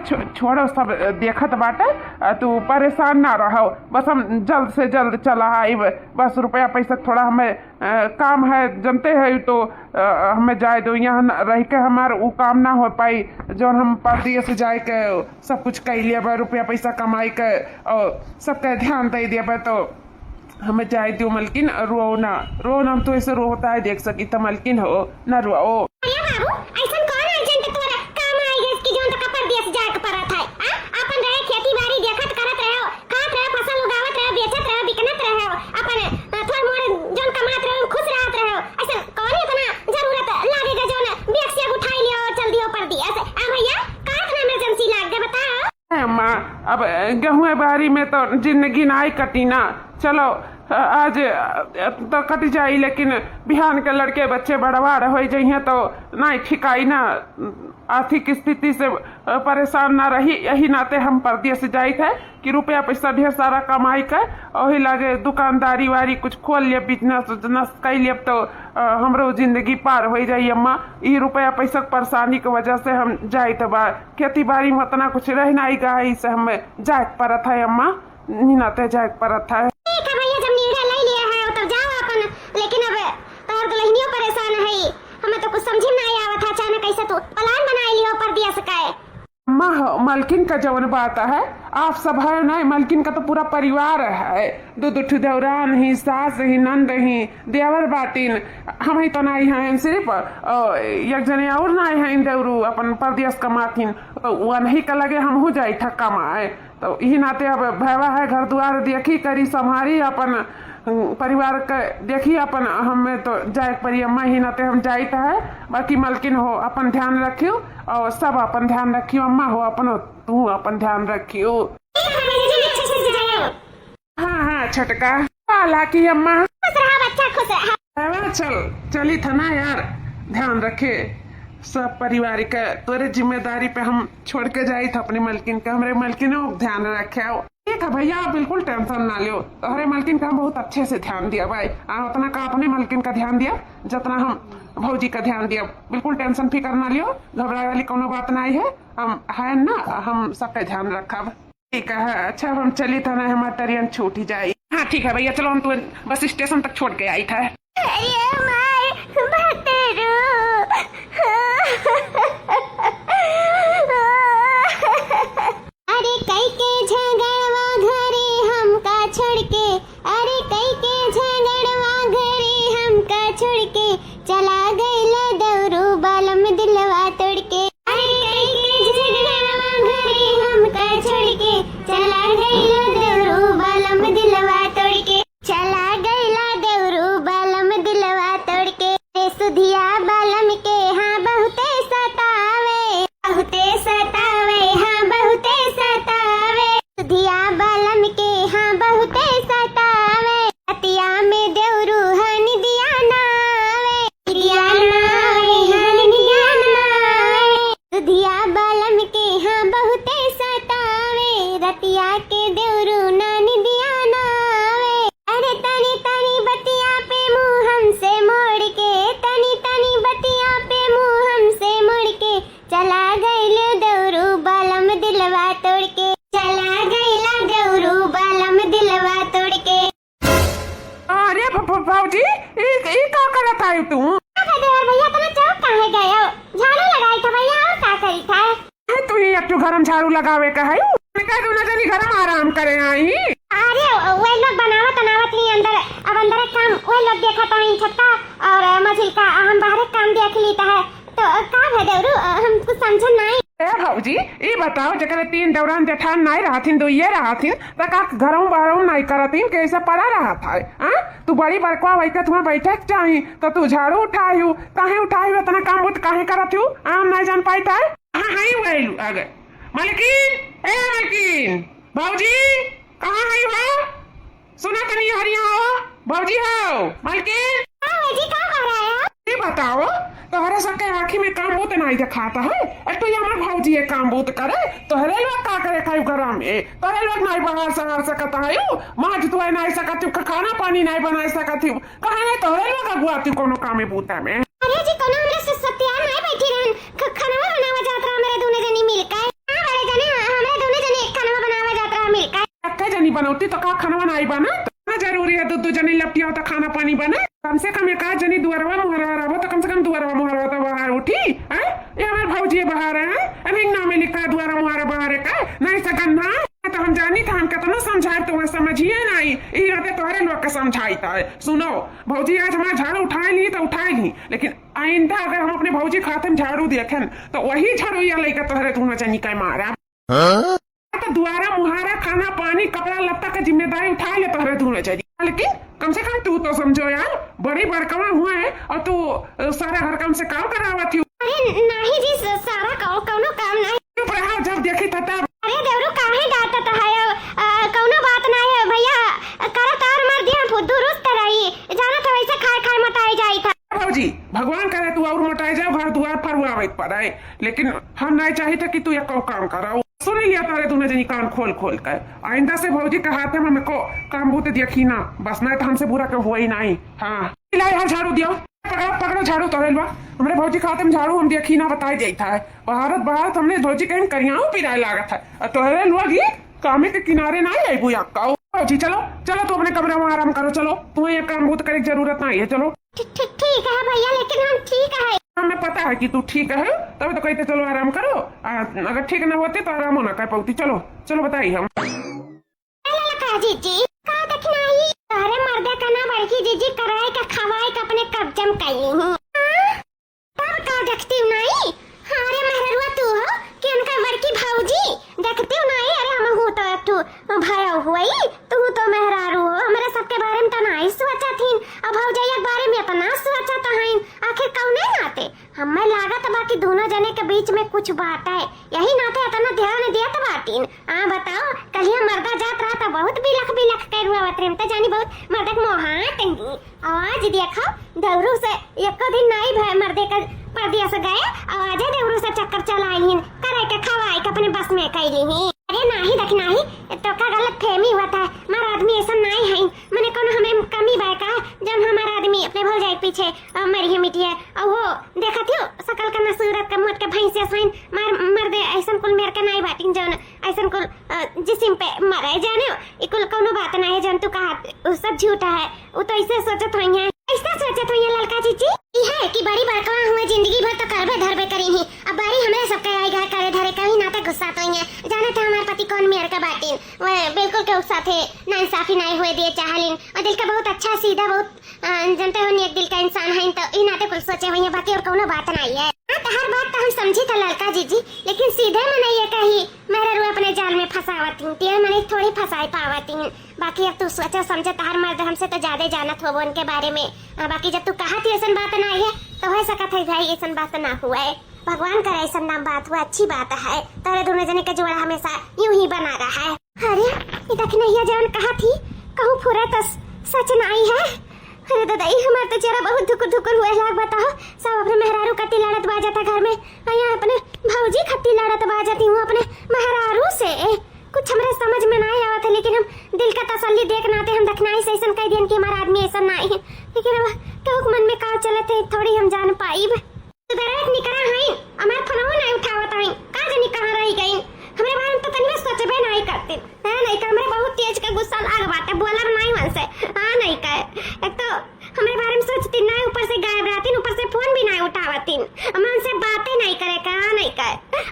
छोड़ो सब देखत बाटे। तू परेशान ना रहो, बस हम जल्द से जल्द चला आई। बस रुपया पैसा थोड़ा हमें काम है, जानते हैं तो हमें जाए दो। यहाँ रह के हमारे वो काम ना हो पाई जो हम परदेश से जाए के सब कुछ कर लिया, रुपया पैसा कमाई के और सबका ध्यान दे दिया। तो हमें जाए दो मलकिन, रो ना हम तो ऐसे रो होता है देख सकी तो मलकिन हो ना रो। अब गेहूं बारी में तो जिंदगी नाई कटी ना, चलो आज तो कट जाई, लेकिन बिहान के लड़के बच्चे बड़वार हो जाइए तो नहीं ठिकाई ना। आर्थिक स्थिति से परेशान ना रही, यही नाते हम परदेश जाए थे कि रुपया पैसा ढेर सारा कमाई कर वही लगे दुकानदारी वारी कुछ खोल लिया, बिजनेस उजनेस कर लिया तो हमरो जिंदगी पार हो जाई। अम्मा ये रुपया पैसा परेशानी की वजह से हम जाए तो खेती बाड़ी में उतना कुछ रह नहीं गा, इसे हमें जाए परत है अम्मा, नाते जाए परत है। हमें तो कुछ समझ नहीं आवत है, अचानक ऐसा तो प्लान बना लियो परदेश का। माँ मलकिन का जवन बात है, आप सब है ना, मलकिन का तो पूरा परिवार है, दो देवरान ही, सास ही, नंद ही, देवर बाटिन, हम ही तो नहीं हैं सिर्फ एक जने और नहीं हैं देवरू अपन परदेश कमाथिन, तो वह नहीं का लगे हम हो जाए था कमाए। तो यही नाते अब भैवा है, घर द्वार देखी करी संभारी अपन परिवार के देखिए अपन, हमें तो जाए पड़ी अम्मा, ही नाते हम जाइत है। बाकी मलकिन हो अपन ध्यान रखियो और सब अपन ध्यान रखियो, अम्मा हो अपन तू अपन ध्यान रखियो। हाँ छटका लाकी अम्मा, चली था ना यार, ध्यान रखे सब परिवार का, तोरे जिम्मेदारी पे हम छोड़ के जाई था अपनी मलकिन का, हमारे मलकिन ध्यान रखे। ठीक है भैया, बिल्कुल टेंशन ना लियो, हमारे मलकिन का बहुत अच्छे से ध्यान दिया भाई, उतना का अपने मलकिन का ध्यान दिया जितना हम भौजी का ध्यान दिया। बिल्कुल टेंशन फिकर ना लियो, घबराए वाली कोनो बात नहीं है, हम है ना, हम सबका ध्यान रखब। ठीक है, अच्छा हम चली था ना, हमारा ट्रेन छूट ही जाए। हाँ ठीक है भैया, चलो हम तो बस स्टेशन तक छोड़ के आई था। अरे कई के झगड़वा घरे हमका छोड़ के, अरे कई के झगड़वा घरे हमका छोड़ के, चला गइला दौरू बालम दिलवा तोड़ के। अरे कई के झगड़वा घरे हमका छोड़ के, चला गइला दौरू बालम दिलवा तोड़ के, चला गइला दौरू बालम दिलवा तोड़ के। सुधिया बालम के हाँ बहुते सतावे, बहुते सतावे, हाँ बहुते सतावे, सुधिया बालम के हाँ बहुते सतावे, अतिया में देवरू हन दिया नावे, दिया नावे, हन दिया नावे, सुधिया बालम के हाँ बहुते सतावे, रतिया के देवरू नान दिया नावे। अरे तनी तनी बतिया पे मुँह हमसे मोड़ के, तनी तनी बतिया पे मुँह हमसे मोड़ के, चला गइला दौरू बालम दिलवा तोड़ के, चला गइला दौरू बालम दिलवा तोड़ के। अरे भाऊजी ये क्या करत है तू? भैया तना चौक काहे गए हो? झाड़ू लगाई था भैया, और का करी था? तू ही अब घर में झाड़ू लगावे का है, घर में आराम करे आई। अरे वे लोग बनावत ही अंदर, अब अंदर काम वे लोग देखा था छत्ता और मछली का, हम बाहर काम देख लीता है, तो का भदेवरू हम कुछ समझ नहीं। भाऊजी ये बताओ, जकर तीन दौरान जेठान नहीं रहथिन, दो ये रहथिन, तो का घरों बाहरों नहीं करथिन, कैसे पड़ा रहा था? तू बड़ी बड़का भाई का तुम्हें बैठे चाहिए तो तू झाड़ू उठायू, काहे उठायू, इतना काम बुत काहे करत हूँ, आम नहीं जान पाई था। हाँ वही अगर मलकिन, ए मलकिन, भाऊजी कहाँ है हो? सुना तो नहीं हरिया हो भाऊजी, हो मलकिन जी का कर रहा है? ये बताओ तोहरे सबके आँखी में काम बूत नहीं दिखाता है, तो ये हमारे भाऊजी ये काम बूत करे, तोहरे लोग का करे खाई घर में, तोहरे लोग नहीं बाहर सहार सकता है, माँ तू नहीं सकती, खाना पानी नहीं बना सकती, कहा नहीं तोहरे लोग अगुआती कोनो काम बूता में। अरे जी कोनो हमरे से सत्या नहीं बैठी रहन, खाना बनावा जात रहा मेरे दोनों जनी मिलकर, हां बड़े जने बनौती तो का खाना बनाई बना ना जरूरी है दो जनी लपटिया तो खाना पानी बने कम से कम एक जनी दुआरवा मुहरवा रहो तो कम से कम दुआरवा मुहरवा तो बाहर उठी है ये हमारे भौजी बाहर है अभी नाम में लिखा दुआरा मुहरा बाहर का नहीं सकन ना तो हम जानी था हम कितना समझाए तो समझिए नहीं ये तोहरे लोग का समझाई था सुनो भौजी आज हमारा झाड़ू उठाए ली तो उठाए ली लेकिन आइंदा अगर हम अपने भौजी खाते में झाड़ू देखें तो वही झाड़ू या लेकर तोहरे धुआं चनी का मारा तो दुआरा मुहारा खाना पानी कपड़ा लत्ता का जिम्मेदारी उठा ले तोहरे धुआं चनी लेकिन कम से कम तू तो समझो यार बड़ी बड़कवा हुआ है और तू सारा घर काम से काम करावा थी अरे नहीं जी सारा कौनो काम नहीं चुप रहा जब देखी था तब अरे देवरू काहे डांटत है कौनो बात नहीं है भैया करा तार मार दिया दुरुस्त रही जाना था वैसे खाए खाए मटाई जाई था भौजी भगवान करे तू और मटाई जाओ घर दुआर पर हुआ पड़े लेकिन हम नहीं चाही था कि तू एक काम करो सुन लिया तारे तूने जनी कान खोल खोल कर आइंदा से भौजी के हाथ में को काम होते देखी ना बस नहीं तो हमसे बुरा हुआ ही नहीं हाँ यार झाड़ू दियो पकड़ो पकड़ो झाड़ू तोड़े लो हमरे भौजी खाते में झाड़ू हम देखी ना बताई जाई था भारत हमने भौजी कहीं करियाऊ पिराए लागत है तोहरे लोग ही कामे के किनारे ना आई बुआ का भौजी चलो चलो तो अपने कमरे में आराम करो चलो तुम्हें ये काम बहुत करे की जरूरत नहीं है चलो ठीक है भैया लेकिन हम ठीक है हमें पता है कि तू ठीक है तभी तो कहते चलो आराम करो अगर ठीक न होते तो आराम होना कर पाती चलो चलो बताइए हम जीजी का देखना ही अरे मर्दे का ना बड़की जीजी कराए का खवाए का अपने कब्जम कई हूं तब का देखती नहीं अरे मेहरुआ तू हो कि उनका बड़की भौजी देखती नहीं अरे हम हो तो तू भया हुई तू तो मेहरारू हो हमारे सबके बारे में तो नहीं सोचा थी अब भौजी के बारे में तो ना सोचा तो है आखिर कौन नहीं नाते हमें लागत बाकी दोनों जने के बीच में कुछ बात है यही नाते इतना ध्यान दिया तो बाटीन बताओ कल ही मर्दा जात रहा था बहुत बिलख कर हुआ प्रेम तो जानी बहुत मर्दक मोहाट आवाज देखो दौरू से एक दिन नहीं भय मर्दे का परदिया से गए आवाज देवरू से चक्कर चलाई करे के खवाई के अपने बस में कैली ही अरे नहीं देख नहीं तो का गलत फहमी होता है हमारा आदमी ऐसा नहीं है मैंने कौन हमें कमी बाका जब हमारा आदमी अपने भर जाए पीछे मरी मिट्टी है और वो देखा थी सकल का सूरत का मोट के भैंसे साइन मर दे ऐसा कुल मेर के नहीं बाटिंग जौन ऐसा कुल जिस्म पे मरे जाने इकुल कोनो बात नहीं है जन तू कहा सब झूठा है वो तो ऐसे सोचत होई है ऐसा सोचत होई है लड़का जीजी है कि बड़ी बड़का हुए जिंदगी भर तो करबे धरबे करी ही अब बारी हमें सब कहे घर करे धरे कहीं ना तक गुस्सा तो है जाने थे हमारे पति कौन मेर का बाटिन वो बिल्कुल के उस साथे ना इंसाफी नहीं हुए दिए चाहलिन और दिल का बहुत अच्छा सीधा बहुत जनते हो एक दिल का इंसान है तो इन नाते कुल सोचे हुई है बाकी और कोनो बात नहीं है हर बात तो हम समझी था लड़का जीजी लेकिन सीधे में नहीं है कही मेरे रू अपने जाल में फंसावती हूँ तेरे मैंने थोड़ी फंसाई पावती हूँ बाकी अब तू सोचा समझे तार मर्द हमसे तो ज्यादा जानत हो उनके बारे में बाकी जब तू कहा थी ऐसा बात नहीं है तो हो सकता है भाई ऐसा बात ना हुआ है भगवान का ऐसा नाम बात हुआ अच्छी बात है तारे दोनों जने का जोड़ा हमेशा यूं ही बना रहा है अरे ये देख नहीं है जान कहा थी कहूँ पूरा तो सच नहीं है अरे दादा हमारा तो चेहरा बहुत धुकुर हुआ है बताओ सब अपने मेहरारू कत्ती लड़त बाजा था घर में यहाँ अपने भौजी खत्ती लड़त बाजाती हूँ अपने मेहरारू से कुछ हमारे समझ में नहीं आवा था लेकिन हम दिल का तसल्ली देखना थे हम देखना ही ऐसा कह दिया कि हमारा आदमी ऐसा नहीं है लेकिन अब कहूँ मन में कहा चले थे थोड़ी हम जान पाई दरात निकरा है हमारे फोन नहीं उठावत है का जानी कहाँ रही गई हमारे बारे में तो तनिक सोचबे नहीं करते है नहीं का हमरे बहुत तेज का गुस्सा लाग बाटे बोलब नहीं मन से हां नहीं का एक तो हमारे बारे में सोचती नहीं ऊपर से गायब रहती ऊपर से फोन भी नहीं उठावती हम उनसे बातें नहीं करे का नहीं का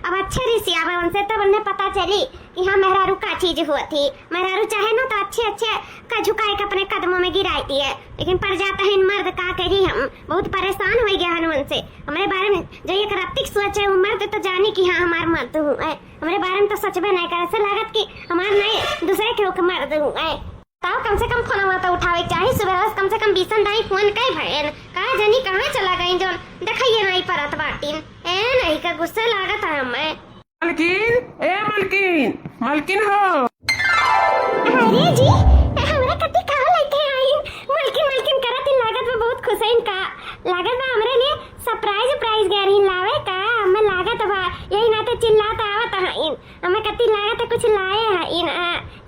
अब अच्छे ऋषि आवे उनसे तब उन्हें पता चली कि हाँ मेहरारू का चीज हुआ थी मेहरारू चाहे ना तो अच्छे का झुकाए के अपने कदमों में गिराती है लेकिन पड़ जाता है इन मर्द का कही हम बहुत परेशान हो गया हनुमान से हमारे बारे में जो एक रत्तिक सोच है वो मर्द तो जाने की हाँ हमारे मर्द हुआ है हमारे बारे में तो सच में नहीं करे ऐसा लागत की हमारे नहीं दूसरे के मर्द हुआ है ताऊ कम से कम फोन हुआ तो उठावे चाहिए सुबह कम से कम बीसन दाई फोन कई भयन कहा जानी कहाँ चला गई जो दिखाइए नहीं परत बाटीन ए नहीं का गुस्सा लागत है हमें मलकिन ए मलकिन मलकिन हो अरे जी हमरा कति कहा लेके आई मलकिन करत इन लागत में बहुत खुश है इनका लागत में हमरे लिए सरप्राइज गैरी लावे का हमें लागत बा यही नाते चिल्लाता आवत है इन हमें कति लागत कुछ लाए है इन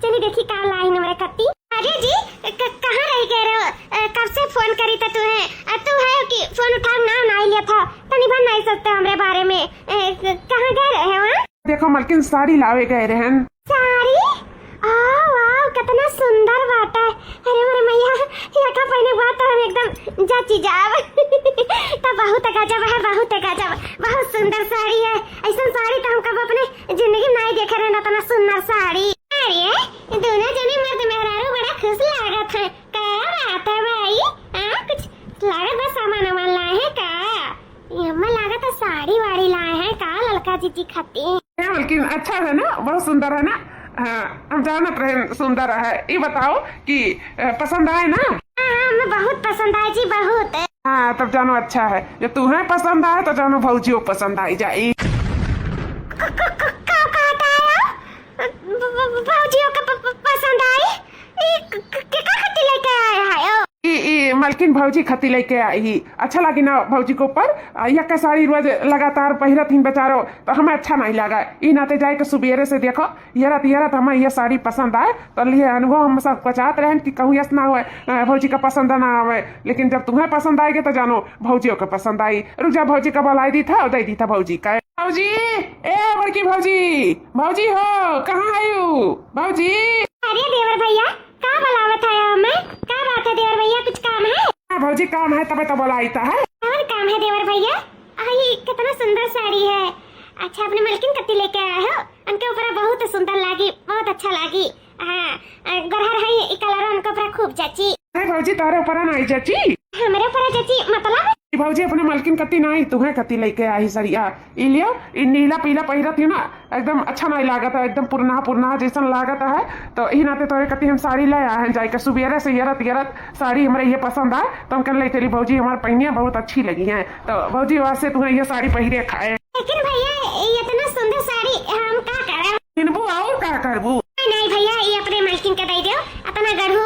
चलिए देखी का लाई हमरे कति अरे जी कहाँ रह गए रे कब से फोन करी था तू है कि फोन उठा ना नहीं लिया था तनी भर नहीं सकते हमरे बारे में कहाँ गए रहे वहाँ देखो मलकिन साड़ी लावे गए रहन साड़ी वाह कितना सुंदर बात है। अरे मेरे मैया ये का पहने बात हम एकदम जाची जाब तो बहुत गजब है, बहुत गजब, बहुत सुंदर साड़ी है। ऐसा साड़ी तो हम कब अपने जिंदगी में नहीं देखे रहे ना, इतना सुंदर साड़ी। अरे दोनों जने मर्द मेहरारू बड़ा खुश लागत है। क्या बात है भाई? कुछ लागत बस सामान वामान लाए हैं का? यम्मा लागत है साड़ी वाड़ी लाए हैं का? ललका जीजी खाती है लेकिन अच्छा है ना, बहुत सुंदर है ना। हाँ, हम जानत रहे सुंदर है। ये बताओ कि पसंद आए ना? हाँ, मैं बहुत पसंद आई जी, बहुत। हाँ तब जानो अच्छा है। जब तुम्हें पसंद आए तो जानो भौजियों पसंद आई जाए। भौजियों का पसंद आई? क्या खट्टी लेके आए हैं? मलकिन भौजी खती लेके आई। अच्छा लगी ना भौजी के ऊपर? यह साड़ी रोज लगातार पहिरत ही बेचारो, तो हमें अच्छा नहीं लगा। ई नाते जाए के सुबेरे से देखो यरत हमें यह साड़ी पसंद आए तो लिए अनुभव हम सब पचात रहे कि कहूँ यस ना हो भौजी का पसंद ना आवे। लेकिन जब तुम्हें पसंद आएगी तो जानो भौजियों का पसंद आई। रुक जा, भौजी का बोलाई दी था और दे दी था भौजी का। भौजी, ए बड़की भौजी, भौजी हो कहाँ आयु भौजी? अरे देवर भैया क्या बुलावत है हमें? क्या बात है देवर भैया, कुछ काम है? भौजी काम है तबे तो बोलाई था है। और काम है देवर भैया? ये कितना सुंदर साड़ी है। अच्छा अपने मलकिन कत्ती लेके आए हो? उनके ऊपर बहुत सुंदर लगी, बहुत अच्छा लगी। हाँ गरहर है ये कलर उनके ऊपर खूब जची। अरे भौजी तारे ऊपर नहीं जची? हमारे ऊपर जची मतलब? भौजी अपने मलकिन कत्ती नहीं तुम्हें कत्ती लेके आई सरिया। इलियो नीला पीला पहिरत ही ना, एकदम अच्छा नहीं लागत है, एकदम पुरना जैसा लागत है। तो ही नाते तोरे कत्ती हम साड़ी ले आए हैं जाके सुबेरे से यरत साड़ी हमारे ये पसंद आए तो हम कह ले तेरी भौजी हमारे पहनिया बहुत अच्छी लगी है, तो भौजी वास्ते तुम्हें ये साड़ी पहिरे खाए। लेकिन भैया ये इतना सुंदर साड़ी हम क्या करें? किनबू और क्या करबू? नहीं भैया ये अपने मलकिन के दे दो, अपना गढ़ू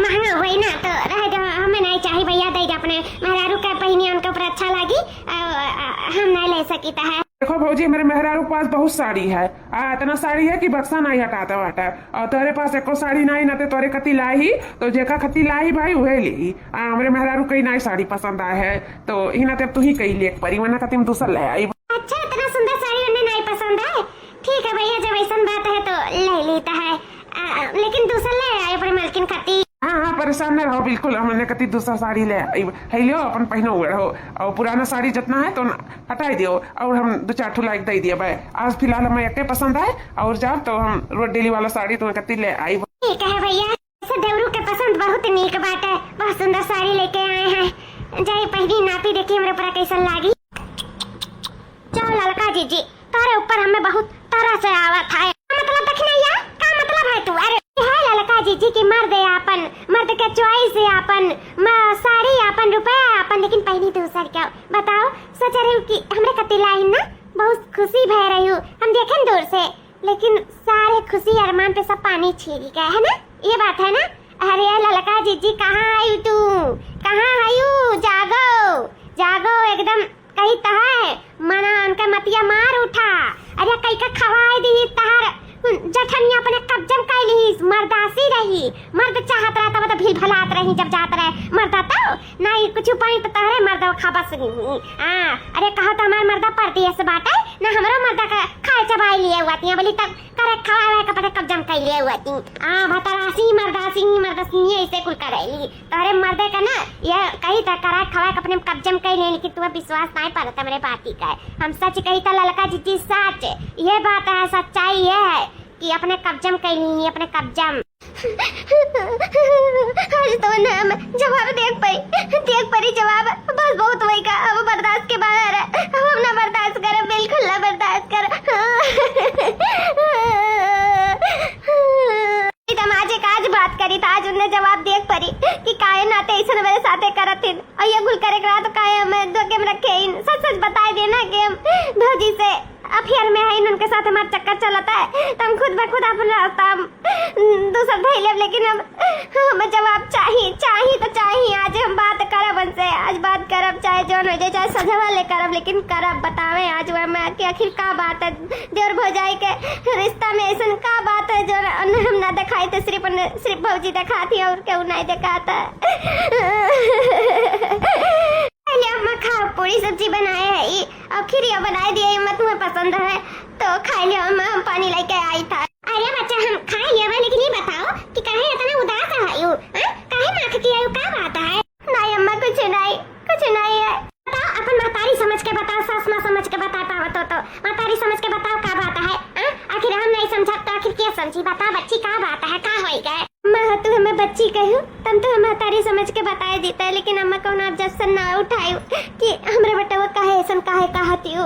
महंगा हुई ना तो रह दो, हमें नहीं चाहिए भैया, दे दो अपने मेहरारू का पहनी उनके ऊपर अच्छा लगी, हम नहीं ले सकता है। देखो भौजी मेरे मेहरारू के पास बहुत साड़ी है, इतना साड़ी है कि बक्सा नहीं हटाता वाटा। और तेरे पास एको साड़ी नहीं ना तोरे कती लाई तो जेका खती लाई भाई वह ली। मेरे मेहरारू कई नई साड़ी पसंद आए है तो ही ना तू ही कई लेक परी वरना कती दूसर ले आई। अच्छा इतना सुंदर साड़ी उन्हें नहीं पसंद है? ठीक है भैया जब ऐसा बात है तो ले लेता है, लेकिन दूसरा ले आए अपने मलकिन खाती। हाँ परेशान न रहो बिल्कुल, हमने कती दूसरा साड़ी ले आई है लियो अपन पहनो हुए रहो। और पुराना साड़ी जितना है तो हटाई दियो और हम 2-4 ठो लाइक दे दिया भाई। आज फिलहाल हमें एक पसंद आए और जाओ तो हम रोड डेली वाला साड़ी तुम्हें कती ले आई। ठीक है भैया, देवरू के पसंद बहुत नीक बात है, बहुत सुंदर साड़ी लेके आए हैं। जाए पहली नापी देखिए हमारे ऊपर कैसा लागी। चलो ललका जीजी तारे ऊपर हमें बहुत तरह से आवत है। मतलब देखना यार क्या मतलब है तू? अरे है ललका जीजी की मर्द है अपन, मर्द के चॉइस है अपन, साड़ी अपन रुपया अपन, लेकिन पहली दूसर क्या बताओ? सोच रही हूँ कि हमरे कति लाई ना बहुत खुशी भय रही हूँ हम देखें दूर से, लेकिन सारे खुशी अरमान पे सब पानी छीन गया है ना, ये बात है ना? अरे ललका जीजी कहाँ आई तू? कहाँ आयु? जागो जागो एकदम कहीं तहार मना उनका मतिया मार उठा। अरे कहीं का खवाई दी तहार जठनिया अपने कब्जम कैली, मर्दासी रही, मर्द चाहत रहता मतलब भील भलात रही जब जात रहे मर्दा तो नहीं कुछ पॉइंट तो तहरे मर्दा खबस नहीं। अरे कहो तो हमार मर्दा पड़ती है बात है ना, हमारा मर्दा का खाए चबाई लिए हुआ थी बोली तब करे खवाए का पता कब्जम कै लिए हुआ थी। भतरासी मर्दासी ऐसे कुल करेली तहरे मर्दे का ना ये कहीं तक करा खवाए अपने कब्जम कै ले, लेकिन तुम्हें विश्वास नहीं पड़ता मेरे बाती का। हम सच कही तो ललका जीजी सच ये बात है, सच्चाई ये है कि अपने कब्जम कैली, अपने कब्जम। आज तो ना जवाब देख परी जवाब बस बहुत वही का, अब बर्दाश्त के बाहर है, अब हम ना बर्दाश्त कर, बिल्कुल ना बर्दाश्त कर। आज एक आज बात करी था, आज उन्हें जवाब देख परी कि काहे नाते ऐसा मेरे साथे करत थे और ये गुल करे करा तो काहे मैं दो के रखे इन सच बताई देना कि हम भौजी से अफेयर में है, उनके साथ हमारा चक्कर चलता है तो हम खुद ब खुद अपना रास्ता दूसरा धैले, लेकिन अब हमें जवाब चाहिए तो चाहिए। आज हम बात करब उनसे, आज बात करब चाहे जो हो जाए, चाहे सजा ले करब, लेकिन करब बतावे आज वह मैं कि आखिर का बात है देवर भौजाई के रिश्ता में ऐसा का बात है जो हम ना दिखाई तो सिर्फ भौजी दिखाती और क्यों नहीं दिखाता। अम्मा खाओ पूरी सब्जी बनाए है और खीरिया बनाए दिए, मत तुम्हें पसंद है तो खा लियो अम्मा, हम पानी लेके आई था। अरे बच्चा हम खा लिया, लेकिन ये बताओ कि क्या समझी? बता बच्ची का बात है, का होई गए? अम्मा तू हमें बच्ची कहू तम तो हम तारी समझ के बताए देता है, लेकिन अम्मा कौन ऑब्जेक्शन ना उठायू कि हमरे बेटा वो काहे ऐसन काहे कहती हो।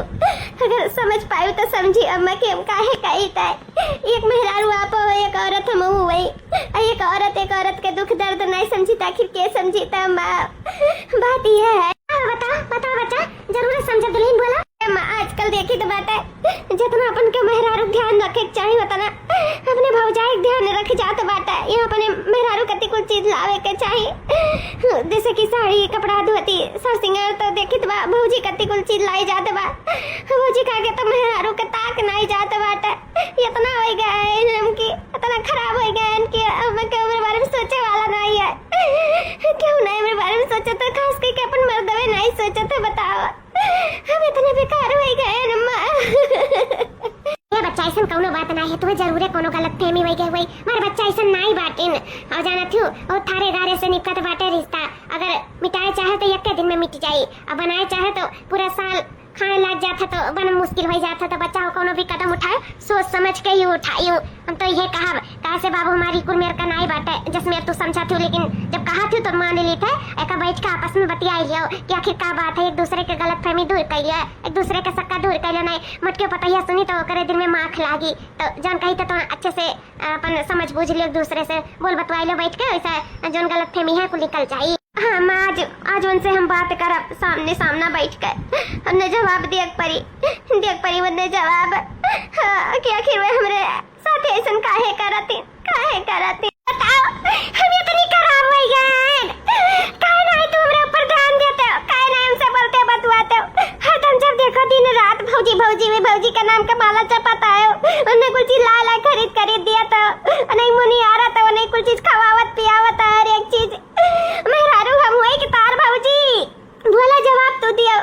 अगर समझ पायू तो समझी अम्मा कि हम काहे कहता है। एक मेहरारू आप हो, एक औरत हम हुई, एक औरत के दुख दर्द नहीं समझी तो आखिर के समझी? तो अम्मा बात यह है। बता बच्चा, जरूर समझ दुल्हन बोला। अम्मा आजकल देखी तो बात है जितना अपन के मेहरारू ध्यान रखे चाहिए होता ना, अपने भौजाई ध्यान रख जात बात है। यहाँ अपने मेहरारू कति कुछ चीज लावे के चाहिए, जैसे कि साड़ी कपड़ा धोती सब सिंगार, तो देखी तो भौजी कति कुछ चीज लाई जाते बा। भौजी कहा के तो मेहरारू के ताक नहीं जाते बात है। इतना हो गया है हमकी, इतना खराब हो गया है कि हमरे बारे में सोचे वाला नहीं है। क्यों नहीं मेरे बारे में सोचा था? खास करके अपन मर्दवे नहीं सोचा था। बताओ हम इतने बेकार हो गए अम्मा। ये बच्चा ऐसा कौनो बात नहीं है, तुम्हें जरूर कोनो गलत फहमी हो गई हुई। मार बच्चा ऐसा नहीं बाटिन और जाना थू और थारे गारे से निपट बाटे रिश्ता। अगर मिटाए चाहे तो एक दिन में मिट जाई, और बनाए चाहे तो पूरा साल खाने लग जाता तो बन मुश्किल हो जाता। तो बच्चा कोनो भी कदम उठाए सोच समझ के ही उठाइयो। हम तो ये कहा से बाबू हमारी कुरमेर का नहीं बाटे जिसमें तू समझा थी, लेकिन जब कहा थी तो मान ली थे। एक बैठ के आपस में बतियाई लियो कि आखिर का बात है, एक दूसरे के गलत फहमी दूर कर लिया, एक दूसरे के सक्का दूर कर लिया। नहीं मटके पतैया सुनी तो करे दिन में माख लागी, तो जान कही तो अच्छे से अपन समझ बूझ लियो, एक दूसरे से बोल बतवाई लो बैठ के, वैसा जो गलत फहमी है कुल निकल जाये। हाँ माँ आज उनसे हम बात करब सामने सामना बैठ कर। हमने जवाब देख परी उन्हें जवाब कि आखिर वे हमरे साथ ऐसा काहे करती बताओ। हम इतनी खराब हो गए, काहे नहीं तुम मेरे ऊपर ध्यान देते हो, काहे नहीं हमसे बोलते बतवाते हो। हर तुम जब देखो दिन रात भौजी का नाम का माला चपाता है, उन्हें कुछ चीज ला खरीद दिया तो नहीं मुनी आ रहा तो नहीं कुछ चीज खवावत पियावत हर एक चीज। मेहरारू हम हुए कि तार भौजी बोला जवाब तो दियो।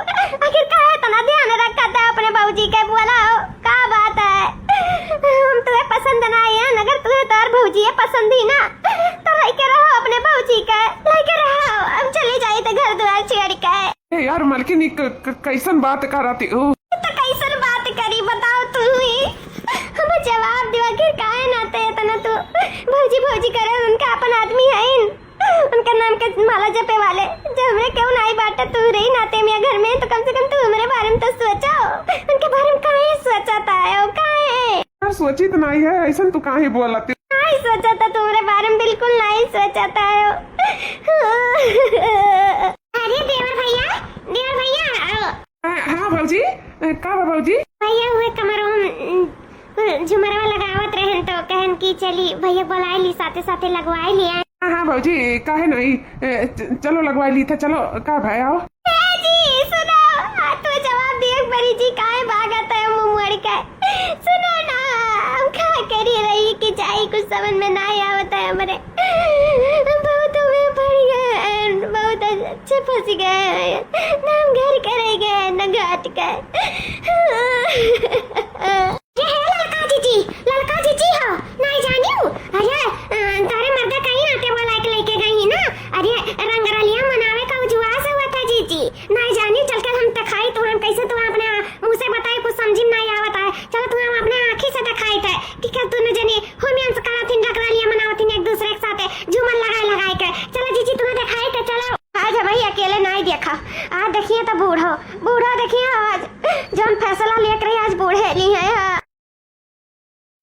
आखिर काहे तना ध्यान रखा था अपने भौजी के? बोला का बात है, हम तुम्हें पसंद नहीं है, अगर तुम्हें तार भौजी है पसंद ही ना तो लेके रहो अपने भौजी का, लेके रहो। हम चले जाए तो घर द्वार छेड़ के। यार मलकिनी कैसन बात कराती हो? तो कैसन बात करी बताओ तुम ही, हमें जवाब दियो। आखिर काहे नाते तना तू भौजी करे, उनका अपन आदमी है, उनका नाम के माला जपे वाले। जब हमरे क्यों नहीं बाटा तू रही नाते में घर में, तो कम से कम तू हमारे बारे में तो सोचो। उनके बारे में काहे सोचता है? काहे यार सोची तो नहीं है, ऐसा तू काहे बोलती? नहीं सोचा था तुम्हारे बारे में, बिल्कुल नहीं सोचा था। अरे देवर भैया आओ। हाँ भौजी, का भौजी? भैया हुए कमरों झुमरवा लगावत रहन तो कहन की चली भैया बुलाए ली, साथे साथे लगवाए लिया। हाँ भौजी काहे नहीं, चलो लगवाई ली था, चलो का भाई आओ। जी सुनो, तो जवाब दिए बड़ी जी काहे भागत है मुंह का? सुनो ना, हम क्या करी रही कि जाई कुछ समझ में नहीं आवत है हमरे। बहुत में पड़ गए, बहुत अच्छे फंस गए, ना हम घर करे गए न घाट के। लड़का जीजी हो नहीं जानियो? अरे तारे मर्दा कहीं आते वाला एक लेके गई ना, अरे रंगरलिया मनावे का उजवास हुआ था जीजी, नहीं जानियो। चल के हम तखाई तो हम कैसे तुम अपने मुंह से बताए, कुछ समझ नहीं आवत है। चलो तुम अपने आंखी से दिखाई थे कि क्या तूने जने होमियंस कराथिन रंगरलिया मनावथिन एक दूसरे के साथ झूमर लगाए के। चलो जीजी तुम्हें दिखाई थे, चलो। आज भाई अकेले नहीं देखा, आज देखिए तो बूढ़ो देखिए, आज जो फैसला लेकर रही आज बूढ़े ली है।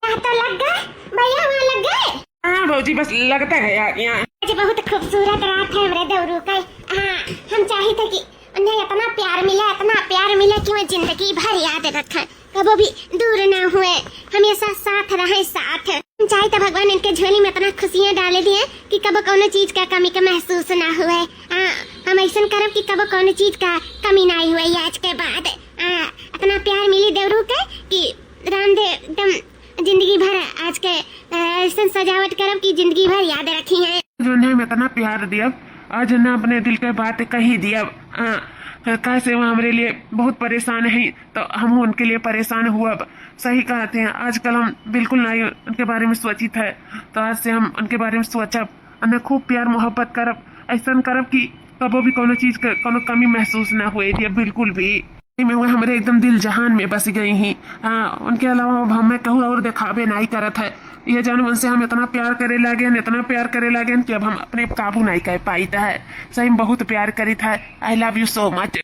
तो लग गए भैया, वहाँ लग गए? हाँ भौजी बस लगता है यार यहाँ। आज बहुत खूबसूरत रात है मेरे देवरू का। हाँ हम चाहे थे कि उन्हें इतना प्यार मिला कि वो जिंदगी भर याद रखें, कभी भी दूर ना हुए, हमेशा साथ रहे साथ। हम चाहे तो भगवान इनके झोली में इतना खुशियाँ डाले दिए कि कभी कोनो चीज का कमी का महसूस ना हुए। हम ऐसा करब कि कभी कोनो चीज का कमी नहीं हुए आज के बाद। इतना प्यार मिली देवरू के कि रामदेव एकदम जिंदगी भर आज के ऐसा सजावट करब की जिंदगी भर याद रखी है। जो ने इतना प्यार दिया, आज ने अपने दिल के बात कही दिया। कैसे वो हमारे लिए बहुत परेशान है, तो हम उनके लिए परेशान हुआ। सही कहते हैं, आजकल हम बिल्कुल नहीं उनके बारे में सोचित है, तो आज से हम उनके बारे में सोचब, उन्हें खूब प्यार मोहब्बत करब, ऐसा करब कि कबो भी कोनो चीज का कोनो कमी महसूस ना हुए दिया, बिल्कुल भी। में वो हमारे एकदम दिल जहान में बस गई ही। हाँ उनके अलावा हमें कहूँ और दिखावे नहीं करत है, ये जान मन से हम इतना प्यार करे लागे इतना प्यार करे लागे कि अब हम अपने काबू नहीं कर पाई था। सही में बहुत प्यार करी था। I love you so much.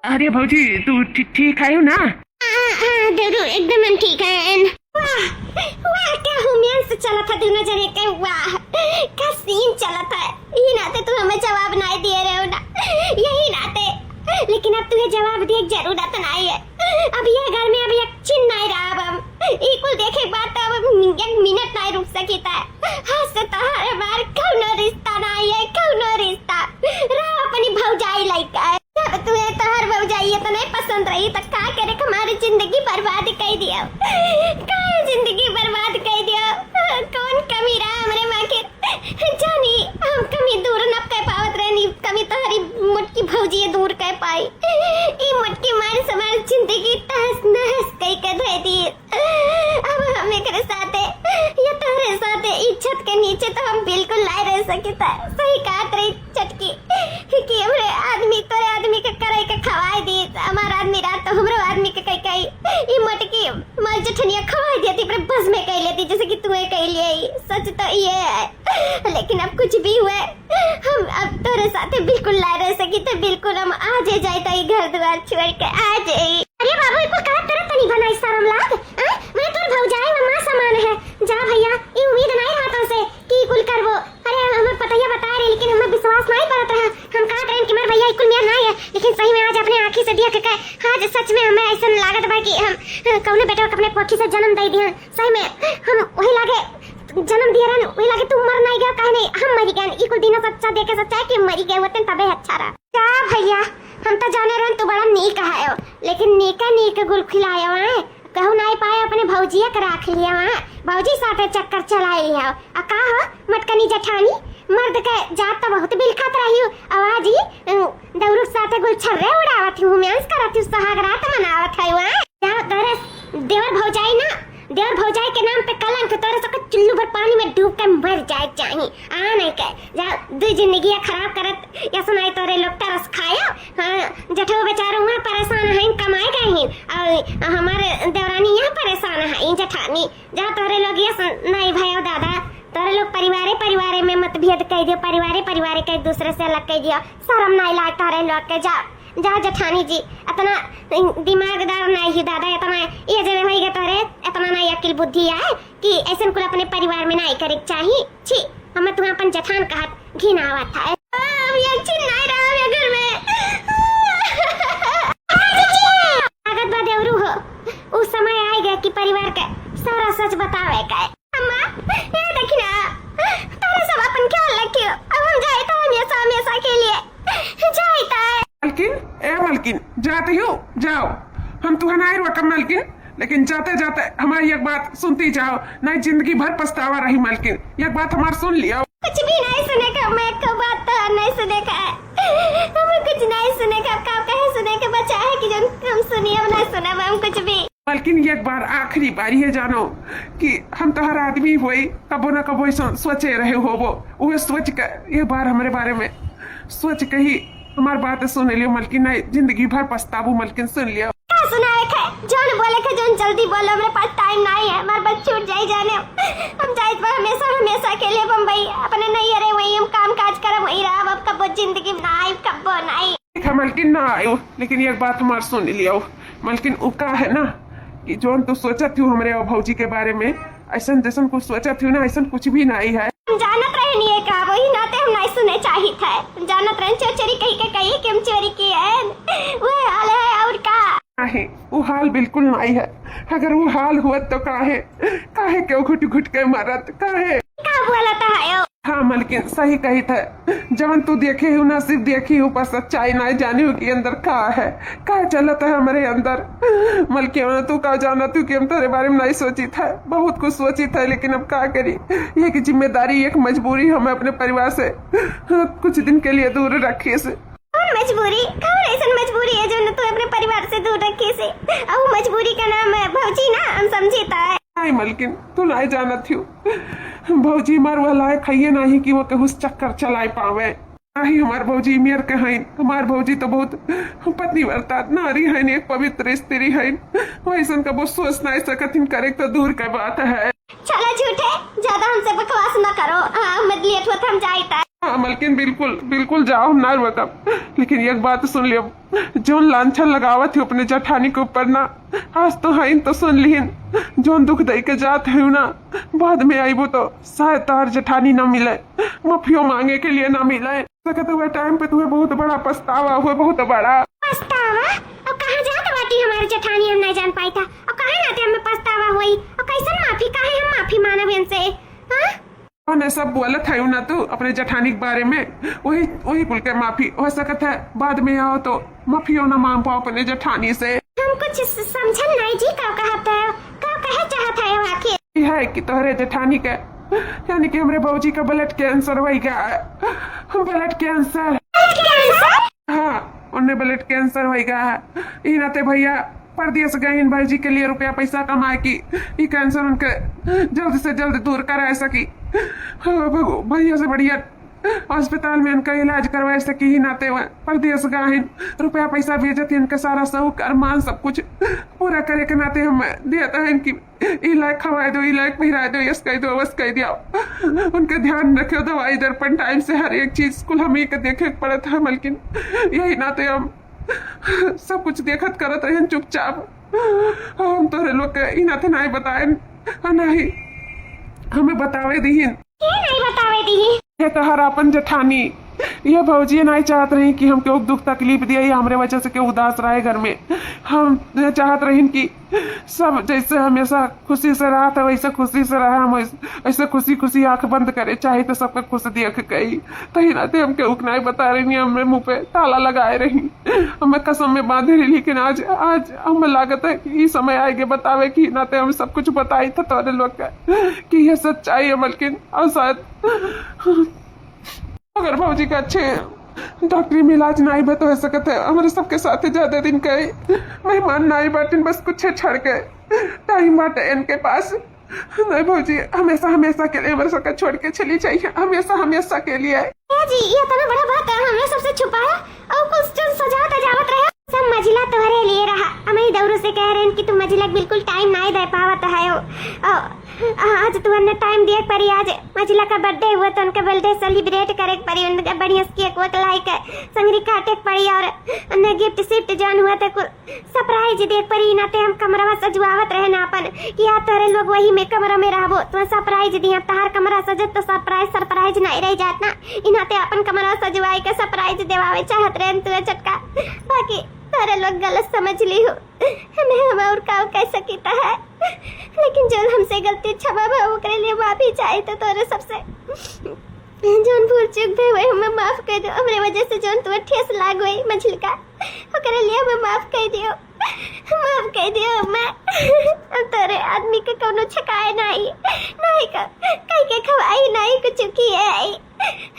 अरे भौजी तू ठीक है ना? जरूर एकदम हम ठीक है। वाह वाह क्या हुमियन से चला था दोनों जने के। वाह क्या सीन चला था। यही नाते तुम हमें जवाब नहीं दे रहे हो ना, यही नाते। लेकिन अब तुम्हें जवाब दिए जरूरत नहीं है। अब ये घर में अब एक चिन्ह नहीं रहा। अब हम इकुल देखे बात अब एक मिनट नहीं रुक सकी था। हाँ से तोहरे बार कौनो रिश्ता नहीं है, कौनो रिश्ता रहा अपनी भौजाई लाइक है। अब तुम्हें तोहर भौजाई तो नहीं पसंद रही तो का करे हमारी जिंदगी बर्बाद कर दिया। काय जिंदगी बर्बाद कर दिया। कौन कमी रहा हमरे माँ के जानी। हम कमी दूर न कर पावत रहनी, कमी तोहरी मुटकी भौजी दूर कर पाई। ई मुटकी मार समार जिंदगी तहस नहस कई के धो दी। अब हम एकरे साथे या तोहरे साथे इज्जत के नीचे तो हम बिल्कुल लाई रह सके था। सही काट रही चटकी कि हमरे आदमी तोरे आदमी के करे के खवाई दी। हमारा आदमी रात तो हमरो आदमी के कई ई मटकी मल जठनिया खवाई देती पर बस में कह लेती जैसे कि तू कह लिए। सच तो ये है। लेकिन अब कुछ भी हुए हम अब तोरे साथे बिल्कुल ला रह सकी तो बिल्कुल हम आज जाए तो घर द्वार छोड़ के आ जाए। अरे बाबू इको का तरह तनी बनाई शर्म लाग। मैं तो भौजाई में मां समान है। जा भैया ई उम्मीद नहीं रहा तो से कि कुल करबो। अरे हमें पता ही बता रहे लेकिन हमें विश्वास नहीं पड़ता है। हम कहा ट्रेन कि मेरे भैया इकुल मेरा नहीं है, लेकिन सही में आज अपने आंखी से देख के आज सच में हमें ऐसा लागत बा कि हम कौने बेटा को अपने पोखी से जन्म दे दिया। सही में हम वही लागे जन्म दिया रहन वही लागे तू मर नहीं गया काहे नहीं हम मरी गए। इकुल दिन सच्चा देखे सच्चा है कि मरी गए होते तबे अच्छा रहा। क्या भैया हम तो जाने रहन तू बड़ा नीक है, लेकिन नीका गुल खिलाया है कहू नहीं पाए अपने भौजिया के रख लिया वहाँ। भौजी साथे चक्कर चला लिया आ का हो मटकनी जठानी मर्द के जात तो बहुत बिलखत रही आवाज ही दौरुक साथे गुल छर्रे उड़ावत हूँ मेंस करत हूँ सुहाग रात मनावत है वहाँ। जा तोरे देवर भौजाई ना देवर भौजाई के नाम पे कलंक तोरे सबके चुल्लू भर पानी में डूब के मर जाए चाहिए। आ नहीं के जा दो जिंदगी खराब करत या सुनाई तोरे लोग तरस खाया। हाँ जठो बेचारो वहाँ परेशान है कमाए गए हैं और हमारे देवरानी यहाँ परेशान है जठानी। जा तोरे लोग ये नहीं भयो दादा तोरे लोग परिवारे में मतभेद कह दियो। परिवारे के एक दूसरे से अलग कह दियो। शर्म नहीं लाग तोरे लोग के। जा जठानी जी इतना दिमागदार नहीं ही दादा। इतना ये जब होई गए तोरे इतना नहीं अकिल बुद्धि है कि ऐसे कुल अपने परिवार में नहीं करे चाहिए। छी हमें तुम्हें अपन जठान कहत घिन आवत है। अब ये चिन नहीं रहा है घर में। आगत बा देवरू हो उस समय आएगा कि परिवार के सारा सच बतावे का। अम्मा ये देखना तारे सब अपन ख्याल रखियो। अब हम जाए तो हमेशा के लिए जाए तो मलकिन जाते हो जाओ। हम तुम्हारा रोकम मलकिन, लेकिन जाते जाते हमारी एक बात सुनती जाओ नहीं जिंदगी भर पछतावा रही। मलकिन एक बात हमारी सुन लिया। कुछ भी नहीं सुनेगा। मैं को बात तो नहीं सुनेगा। हमें कुछ नहीं सुनेगा। कब कहे सुने के बचा है कि जो हम सुनिए हम नहीं सुना हम कुछ भी। मलकिन एक बार आखिरी बारी है जानो कि हम तो हर आदमी हुई कबो न कबो सोचे रहे हो वो सोच कर एक बार हमारे बारे में सोच के ही हमारी बात सुन लियो। मलकिन नहीं जिंदगी भर पछताबू। मलकिन सुन लियो। क्या सुनाए थे जोन बोले थे जोन जल्दी बोलो। मेरे पास टाइम नहीं है। हमारे बस छूट जाए जाने। हम जाए पर हमेशा के लिए बम्बई अपने नहीं अरे वही हम काम काज कर वही रहा। अब कबो जिंदगी में आई कबो नहीं। मलकिन ना आयो लेकिन एक बात हमारे सुन लियो। मलकिन उका है ना कि जोन तू सोचा थी हमारे भौजी के बारे में ऐसा जैसा कुछ सोचा थी ना ऐसा कुछ भी नहीं है। हम जानत रहे नहीं है का वही नाते हम नहीं सुने चाहिए थे। जानत रहे चोरी कही कि हम चोरी की है वो हाल है और का है वो हाल बिल्कुल नहीं है। अगर वो हाल हुआ तो काहे क्यों घुट के मारत काहे का बोला था है। हाँ मलकिन सही कही था। जवन तू देखे हो ना सिर्फ देखी हो पर सच्चाई नहीं जानी हो कि अंदर का चलता है हमारे अंदर। मलकिन तू का जाना तू कि हम तेरे बारे में नहीं सोची था। बहुत कुछ सोची था लेकिन अब क्या करी। एक जिम्मेदारी एक मजबूरी हमें अपने परिवार से कुछ दिन के लिए दूर रखी से। मजबूरी कौन ऐसा मजबूरी है जो तू अपने परिवार से दूर रखी से। और मजबूरी का नाम है भौजी ना हम समझीता है। नहीं मलकिन तू नहीं जाना थी भौजी मार वाला है खाइए नहीं कि वो कहूँ चक्कर चलाए पावे। ही हमार भौजी मेर के हैं। हमार भौजी तो बहुत पतिव्रता नारी है, एक पवित्र स्त्री है। वैसन का वो सोच नहीं सकती करे तो दूर का बात है। चलो झूठे, ज्यादा हमसे बकवास न करो। मत लिए तो हम जाता। हाँ मलकिन बिल्कुल बिल्कुल जाओ ना वकब। लेकिन एक बात सुन लियो, जो लांछन लगावत है अपने जठानी के ऊपर ना, आज तो है तो सुन लिहिन, जो दुख दई के जात है ना, बाद में आईबो तो शायद तार जठानी ना मिले, माफियो मांगे के लिए ना मिले। सकते हुए टाइम पे तुम्हें बहुत बड़ा पछतावा हुआ, बहुत बड़ा पछतावा। अब कहाँ जात बाटी हमारे जठानी, हम नहीं जान पाई था। अब कहाँ नाते हमें पछतावा हुई, और कैसन माफी, काहे हम माफी मानब इनसे? हाँ ने सब बोलत है ना तू अपने जठानी के बारे में, वही वही कुल के माफी हो सकता है। बाद में आओ तो माफियो ना मांग पाओ अपने जठानी से। हम कुछ समझन नहीं जी, का कहता है, का कहे चाहता है आखिर? है कि तोहरे जठानी के यानी कि हमरे बाबूजी का ब्लड कैंसर हो गया। ब्लड कैंसर, हाँ उन्हें ब्लड कैंसर हो गया है। ई नाते भैया परदेश गए भाई जी के लिए रुपया पैसा कमाए की ये कैंसर उनके जल्द से जल्द दूर करा सकी। भैया से बढ़िया अस्पताल में इनका इलाज करवा सकी ही नाते हुए परदेश गए रुपया पैसा भेजते इनका सारा शौक अरमान सब कुछ पूरा करे के नाते हम देता है इनकी इलाज खवा दो, इलाज पहिरा दो, यस कह दो, बस कह दिया। उनका ध्यान रखो, दवाई दर्पण टाइम से हर एक चीज कुल हम ही के देखे पड़त है। मलकिन यही नाते हम सब कुछ देखत करत रहे चुपचाप। हम तोरे लोग के नाते नहीं बताए, नहीं हमें बतावे दीहिन। नहीं बतावे दी ये तो हर अपन जठानी ये भौजी नहीं चाहत रही कि हम क्यों दुख तकलीफ दिया या हमारे वजह से क्यों उदास रहे घर में। हम चाहत रही कि सब जैसे हमेशा खुशी से रहा था वैसे खुशी से रहा, हम ऐसे खुशी खुशी आंख बंद करे चाहे तो सबका खुश देख गई। तही नाते हम क्यों नहीं बता रही, हमें मुंह पे ताला लगाए रही, हमें कसम में बांधे रही। लेकिन आज आज हमें लागत है कि ये समय आएगा बतावे कि नाते हम सब कुछ बताई था तोरे लोग का कि ये सच्चाई है। मलकिन और शायद अगर भौजी का अच्छे डॉक्टरी में इलाज नहीं बता हो सकते है, हमारे सबके साथ ज्यादा दिन के मेहमान नहीं बाटिन, बस कुछ छड़ के टाइम बाटे इनके पास। नहीं भौजी हमेशा हमेशा के लिए हमारे सबका छोड़ के चली चाहिए, हमेशा हमेशा के लिए। जी ये तो बड़ा बात है, हमने सबसे छुपाया और कुछ जो सजा तजावत रहे सब मजिला तुम्हारे लिए रहा। हमें दौरों से कह रहे हैं कि तुम मजिला बिल्कुल टाइम नहीं दे पावत है। आज तुमने टाइम दिया परी, आज मजिला का बर्थडे हुआ तो उनका बर्थडे सेलिब्रेट करे पड़ी, उनका बढ़िया केक वेक लाइक संगरी काटे पड़ी और उन्हें गिफ्ट शिफ्ट जौन हुआ तो सरप्राइज देख पड़ी। नाते हम कमरा सजवावत रहे ना अपन कि यार तोरे लोग वही में कमरा में रहबो तो सरप्राइज दिया। तहार कमरा सजत तो सरप्राइज नहीं रह जात ना, इनाते अपन कमरा सजवाई के सरप्राइज देवावे चाहत रहे तू चटका। बाकी सारे लोग गलत समझ ली हो, हमें हम और काम कह सकीता है। लेकिन जो हमसे गलती क्षमा भाव करे लिए माफी चाहे तो तोरे सबसे जोन भूल चूक भे हुए हमें माफ कर दो। हमरे वजह से जोन तुम्हें ठेस लाग गई मछली का करे लिए हमें माफ कर दियो, माफ कर दियो। मैं अब तोरे आदमी के कोनो छकाए नहीं का कहीं के खवाई नहीं कुछ की है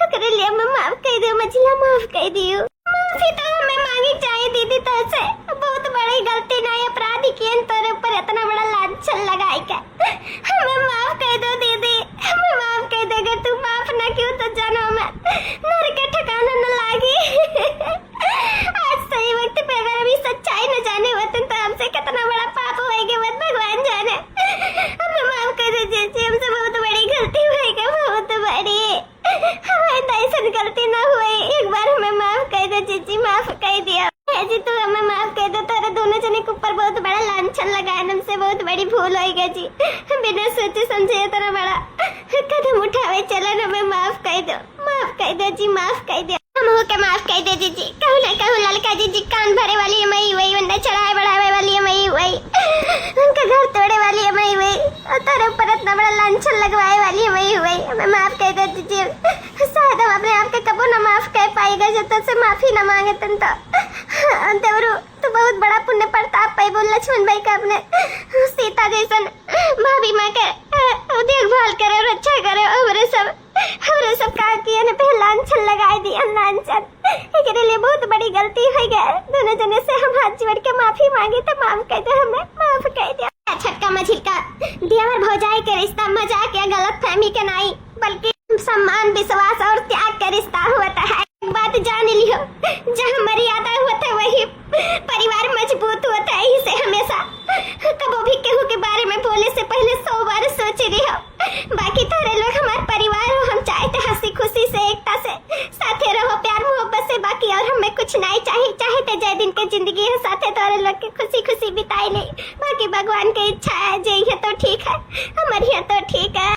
करे लिए हमें माफ कर दियो, मछली माफ कर दियो। माफी तो हमें मांगी चाहिए दीदी, तो से बहुत बड़ी गलती नहीं अपराधी की तोरे ऊपर इतना बड़ा लांछन लगाई का। हमें माफ कर दो दीदी, हमें माफ कर दो। अगर तू माफ ना क्यों तो जानो मैं नर के ठिकाना न लागी। आज सही वक्त पे अगर अभी सच्चाई न जाने होते तो हमसे कितना बड़ा पाप होएगा वो भगवान जाने। हमें माफ कर दो जीजी, हमसे बहुत बड़ी गलती होएगी, बहुत बड़ी। हमारी ऐसी गलती ना हुई, एक बार हमें माफ कर दो जीजी, माफ कर दिया जी। तू हमें माफ कर दो, तेरे दोनों जने के ऊपर बहुत बड़ा लांछन लगाया, हमसे बहुत बड़ी भूल हो गई जी। बिना सोचे समझे इतना बड़ा कदम उठावे चलन, हमें माफ कर दो जी, माफ कर दो। हम हो के माफ कर दे जी, कहूँ ना कहूँ ललका जी कान भरे वाली है मई वही, वंडा चढ़ाए बढ़ावे वाली है मई वही, उनका घर तोड़े वाली है मई वही, और तेरे ऊपर इतना बड़ा लांछन लगवाए वाली है मई वही। हमें माफ कर दे जी, शायद हम अपने आप के कबो न माफ कर पाएगा जो तुझसे माफी न मांगे तुम तो। देवरू तो बहुत बड़ा पुण्य प्रताप पाई बोल लक्ष्मण भाई का अपने सीता जैसन भाभी माँ के देखभाल करे, रक्षा करे। हमरे सब का किया ने पहले लांछन लगाए दिया, लांछन एकरे लिए बहुत बड़ी गलती हो गई। दोनों जने से हम हाथ जोड़ के माफी मांगे तो माफ कर दो, हमें माफ कर दिया। छटका मछली का दियावर भौजाई के रिश्ता मजाक या गलत फहमी के नहीं बल्कि सम्मान विश्वास और त्याग का रिश्ता होता है। एक बात जान लियो, जहाँ मर्यादा होता है वही परिवार मजबूत होता है। इसे हमेशा कबो भी केहू के बारे में बोले से पहले 100 बार सोच रही हो। बाकी थारे लोग हमारे परिवार हो, हम चाहते हंसी खुशी से एकता से साथे रहो, प्यार मोहब्बत से। बाकी और हमें कुछ नहीं चाहिए, चाहते जय दिन के जिंदगी है साथे थारे लोग के खुशी खुशी बिताई नहीं। बाकी भगवान की इच्छा है, जे ये तो ठीक है, हमारे यहाँ तो ठीक है।